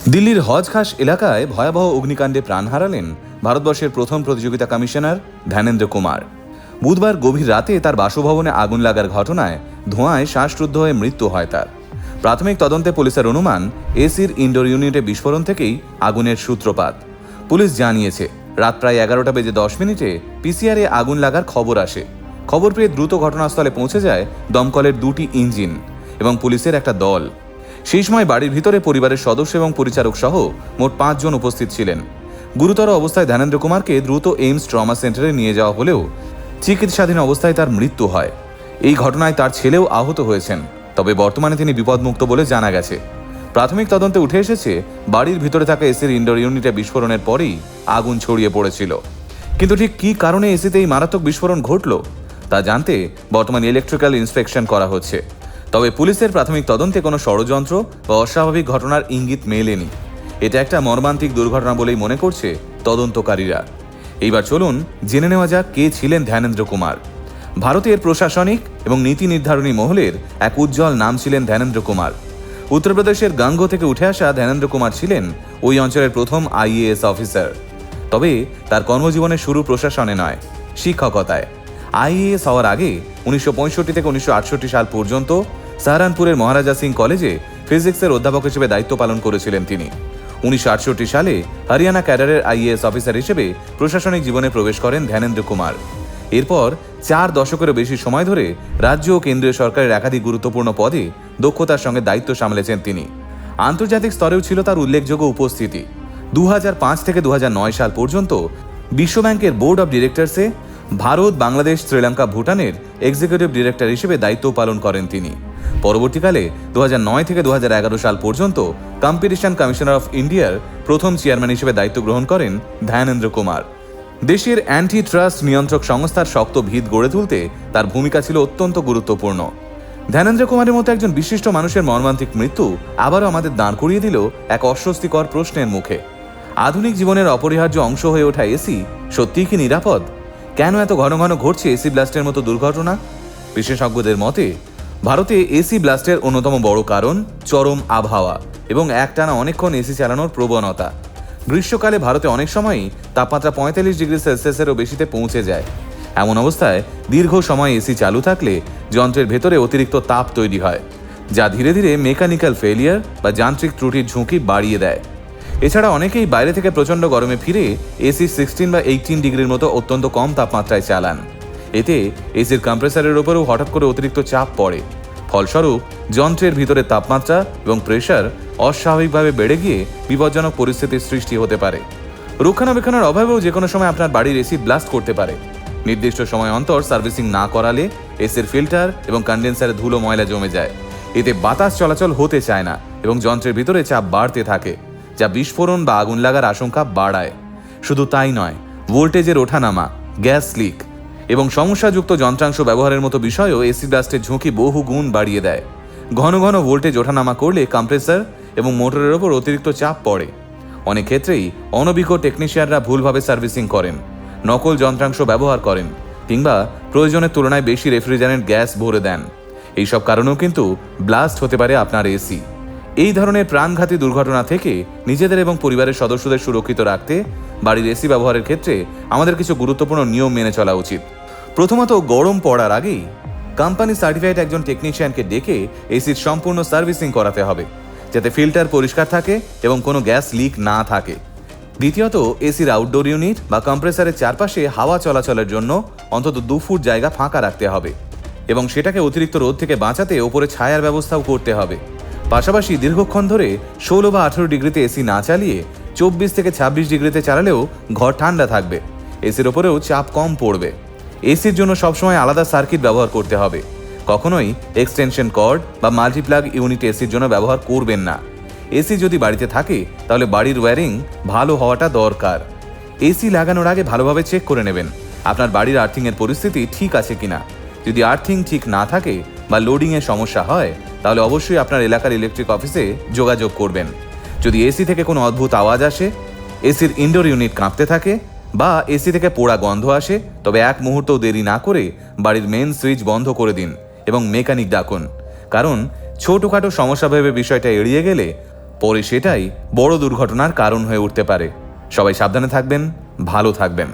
দিল্লির হজখাস এলাকায় ভয়াবহ অগ্নিকাণ্ডে প্রাণ হারালেন ভারতবর্ষের প্রথম প্রতিযোগিতা কমিশনার ধ্যানেন্দ্র কুমার। বুধবার গভীর রাতে তার বাসভবনে আগুন লাগার ঘটনায় ধোঁয়ায় শ্বাসরুদ্ধ হয়ে মৃত্যু হয় তার। প্রাথমিক তদন্তে পুলিশের অনুমান এসির ইনডোর ইউনিটে বিস্ফোরণ থেকেই আগুনের সূত্রপাত। পুলিশ জানিয়েছে রাত প্রায় 11:10 পিসিআরে আগুন লাগার খবর আসে। খবর পেয়ে দ্রুত ঘটনাস্থলে পৌঁছে যায় দমকলের 2টি ইঞ্জিন এবং পুলিশের একটা দল। সেই সময় বাড়ির ভিতরে পরিবারের সদস্য এবং পরিচারক সহ মোট 5 জন উপস্থিত ছিলেন। গুরুতর অবস্থায় ধ্যানেন্দ্র কুমারকে দ্রুত এইমস ট্রমা সেন্টারে নিয়ে যাওয়া হলেও চিকিৎসাধীন অবস্থায় তার মৃত্যু হয়। এই ঘটনায় তার ছেলেও আহত হয়েছেন, তবে বর্তমানে তিনি বিপদমুক্ত বলে জানা গেছে। প্রাথমিক তদন্তে উঠে এসেছে বাড়ির ভিতরে থাকা এসির ইনডোর ইউনিটে বিস্ফোরণের পরেই আগুন ছড়িয়ে পড়েছিল। কিন্তু ঠিক কী কারণে এসিতে এই মারাত্মক বিস্ফোরণ ঘটল তা জানতে বর্তমানে ইলেকট্রিক্যাল ইন্সপেকশন করা হচ্ছে। তবে পুলিশের প্রাথমিক তদন্তে কোনো ষড়যন্ত্র বা অস্বাভাবিক ঘটনার ইঙ্গিত মেলেনি। এটা একটা মর্মান্তিক দুর্ঘটনা বলেই মনে করছে তদন্তকারীরা। এইবার চলুন জেনে নেওয়া যাক কে ছিলেন ধ্যানেন্দ্র কুমার। ভারতের প্রশাসনিক এবং নীতি নির্ধারণী মহলের এক উজ্জ্বল নাম ছিলেন ধ্যানেন্দ্র কুমার। উত্তরপ্রদেশের গাঙ্গ থেকে উঠে আসা ধ্যানেন্দ্র কুমার ছিলেন ওই অঞ্চলের প্রথম আইএএস অফিসার। তবে তার কর্মজীবনের শুরু প্রশাসনে নয়, শিক্ষকতায়। আইএএস হওয়ার আগে 1965 থেকে 1968 সাল পর্যন্ত সাহারানপুরের মহারাজা সিং কলেজে ফিজিক্সের অধ্যাপক হিসেবে দায়িত্ব পালন করেছিলেন তিনি। 1968 সালে হরিয়ানা ক্যাডারের আইএএস অফিসার হিসেবে প্রশাসনিক জীবনে প্রবেশ করেন ধ্যানেন্দ্র কুমার। এরপর 4 দশকেরও বেশি সময় ধরে রাজ্য ও কেন্দ্রীয় সরকারের একাধিক গুরুত্বপূর্ণ পদে দক্ষতার সঙ্গে দায়িত্ব সামলেছেন তিনি। আন্তর্জাতিক স্তরেও ছিল তার উল্লেখযোগ্য উপস্থিতি। 2005 থেকে 2009 সাল পর্যন্ত বিশ্বব্যাংকের বোর্ড অব ডিরেক্টরসে ভারত, বাংলাদেশ, শ্রীলঙ্কা, ভুটানের এক্সিকিউটিভ ডিরেক্টর হিসেবে দায়িত্ব পালন করেন তিনি। পরবর্তীকালে 2009 থেকে 2011 সাল পর্যন্ত কম্পিটিশন কমিশনার অফ ইন্ডিয়ার প্রথম চেয়ারম্যান হিসেবে দায়িত্ব গ্রহণ করেন ধ্যানেন্দ্র কুমার। দেশের অ্যান্টি ট্রাস্ট নিয়ন্ত্রক সংস্থার শক্ত ভিত গড়ে তুলতে তার ভূমিকা ছিল অত্যন্ত গুরুত্বপূর্ণ। ধ্যানেন্দ্র কুমারের মতো একজন বিশিষ্ট মানুষের মর্মান্তিক মৃত্যু আবারও আমাদের দাঁড় করিয়ে দিল এক অস্বস্তিকর প্রশ্নের মুখে। আধুনিক জীবনের অপরিহার্য অংশ হয়ে ওঠা এসি সত্যিই কি নিরাপদ? কেন এত ঘন ঘন ঘটছে এসি ব্লাস্টের মতো দুর্ঘটনা? বিশেষজ্ঞদের মতে ভারতে এসি ব্লাস্টের অন্যতম বড় কারণ চরম আবহাওয়া এবং একটানা অনেকক্ষণ এসি চালানোর প্রবণতা। গ্রীষ্মকালে ভারতে অনেক সময়ই তাপমাত্রা 45 ডিগ্রি সেলসিয়াসেরও বেশিতে পৌঁছে যায়। এমন অবস্থায় দীর্ঘ সময় এসি চালু থাকলে যন্ত্রের ভেতরে অতিরিক্ত তাপ তৈরি হয়, যা ধীরে ধীরে মেকানিক্যাল ফেলিয়ার বা যান্ত্রিক ত্রুটির ঝুঁকি বাড়িয়ে দেয়। এছাড়া অনেকেই বাইরে থেকে প্রচণ্ড গরমে ফিরে এসি 16 বা 18 ডিগ্রির মতো অত্যন্ত কম তাপমাত্রায় চালান। এতে এসির কম্প্রেসারের ওপরেও হঠাৎ করে অতিরিক্ত চাপ পড়ে। ফলস্বরূপ যন্ত্রের ভিতরে তাপমাত্রা এবং প্রেশার অস্বাভাবিকভাবে বেড়ে গিয়ে বিপজ্জনক পরিস্থিতির সৃষ্টি হতে পারে। রক্ষণাবেক্ষণের অভাবেও যে কোনো সময় আপনার বাড়ির এসি ব্লাস্ট করতে পারে। নির্দিষ্ট সময় অন্তর সার্ভিসিং না করালে এসির ফিল্টার এবং কন্ডেন্সারে ধুলো ময়লা জমে যায়। এতে বাতাস চলাচল হতে চায় না এবং যন্ত্রের ভিতরে চাপ বাড়তে থাকে, যা বিস্ফোরণ বা আগুন লাগার আশঙ্কা বাড়ায়। শুধু তাই নয়, ভোল্টেজের ওঠানামা, গ্যাস লিক এবং সমস্যাযুক্ত যন্ত্রাংশ ব্যবহারের মতো বিষয়ও এসি ব্লাস্টের ঝুঁকি বহু গুণ বাড়িয়ে দেয়। ঘন ঘন ভোল্টেজ ওঠানামা করলে কম্প্রেসার এবং মোটরের ওপর অতিরিক্ত চাপ পড়ে। অনেক ক্ষেত্রেই অনভিজ্ঞ টেকনিশিয়ানরা ভুলভাবে সার্ভিসিং করেন, নকল যন্ত্রাংশ ব্যবহার করেন কিংবা প্রয়োজনের তুলনায় বেশি রেফ্রিজারেন্ট গ্যাস ভরে দেন। এইসব কারণেও কিন্তু ব্লাস্ট হতে পারে আপনার এসি। এই ধরনের প্রাণঘাতী দুর্ঘটনা থেকে নিজেদের এবং পরিবারের সদস্যদের সুরক্ষিত রাখতে বাড়ির এসি ব্যবহারের ক্ষেত্রে আমাদের কিছু গুরুত্বপূর্ণ নিয়ম মেনে চলা উচিত। প্রথমত, গরম পড়ার আগেই কোম্পানি সার্টিফাইড একজন টেকনিশিয়ানকে ডেকে এসির সম্পূর্ণ সার্ভিসিং করাতে হবে, যাতে ফিল্টার পরিষ্কার থাকে এবং কোনো গ্যাস লিক না থাকে। দ্বিতীয়ত, এসির আউটডোর ইউনিট বা কম্প্রেসারের চারপাশে হাওয়া চলাচলের জন্য অন্তত 2 ফুট জায়গা ফাঁকা রাখতে হবে এবং সেটাকে অতিরিক্ত রোদ থেকে বাঁচাতে ওপরে ছায়ার ব্যবস্থাও করতে হবে। পাশাপাশি দীর্ঘক্ষণ ধরে 16 বা 18 ডিগ্রিতে এসি না চালিয়ে 24 থেকে 26 ডিগ্রিতে চালালেও ঘর ঠান্ডা থাকবে, এসির ওপরেও চাপ কম পড়বে। এসির জন্য সবসময় আলাদা সার্কিট ব্যবহার করতে হবে। কখনোই এক্সটেনশন কর্ড বা মাল্টিপ্লাগ ইউনিট এসির জন্য ব্যবহার করবেন না। এসি যদি বাড়িতে থাকে তাহলে বাড়ির ওয়্যারিং ভালো হওয়াটা দরকার। এসি লাগানোর আগে ভালোভাবে চেক করে নেবেন আপনার বাড়ির আর্থিংয়ের পরিস্থিতি ঠিক আছে কিনা। যদি আর্থিং ঠিক না থাকে বা লোডিংয়ের সমস্যা হয় তাহলে অবশ্যই আপনার এলাকার ইলেকট্রিক অফিসে যোগাযোগ করবেন। যদি এসি থেকে কোনো অদ্ভুত আওয়াজ আসে, এসির ইনডোর ইউনিট কাঁপতে থাকে বা এসি থেকে পোড়া গন্ধ আসে, তবে এক মুহূর্তও দেরি না করে বাড়ির মেন সুইচ বন্ধ করে দিন এবং মেকানিক ডাকুন। কারণ ছোটখাটো সমস্যা ভেবে বিষয়টা এড়িয়ে গেলে পরে সেটাই বড় দুর্ঘটনার কারণ হয়ে উঠতে পারে। সবাই সাবধানে থাকবেন, ভালো থাকবেন।